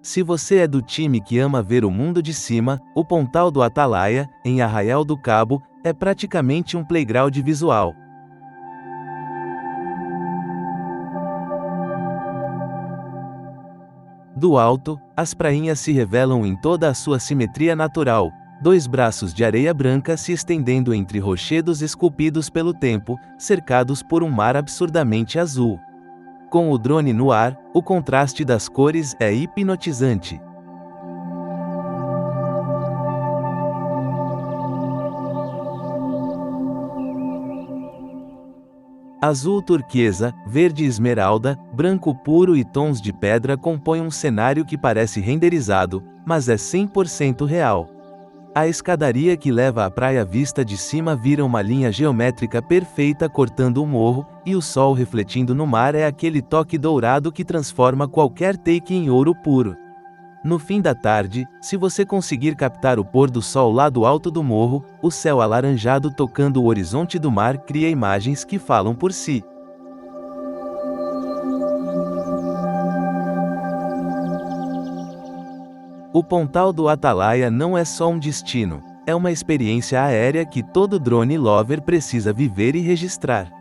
Se você é do time que ama ver o mundo de cima, o Pontal do Atalaia, em Arraial do Cabo, é praticamente um playground visual. Do alto, as prainhas se revelam em toda a sua simetria natural, dois braços de areia branca se estendendo entre rochedos esculpidos pelo tempo, cercados por um mar absurdamente azul. Com o drone no ar, o contraste das cores é hipnotizante. Azul turquesa, verde esmeralda, branco puro e tons de pedra compõem um cenário que parece renderizado, mas é 100% real. A escadaria que leva à praia vista de cima vira uma linha geométrica perfeita cortando o morro, e o sol refletindo no mar é aquele toque dourado que transforma qualquer take em ouro puro. No fim da tarde, se você conseguir captar o pôr do sol lá do alto do morro, o céu alaranjado tocando o horizonte do mar cria imagens que falam por si. O Pontal do Atalaia não é só um destino, é uma experiência aérea que todo drone lover precisa viver e registrar.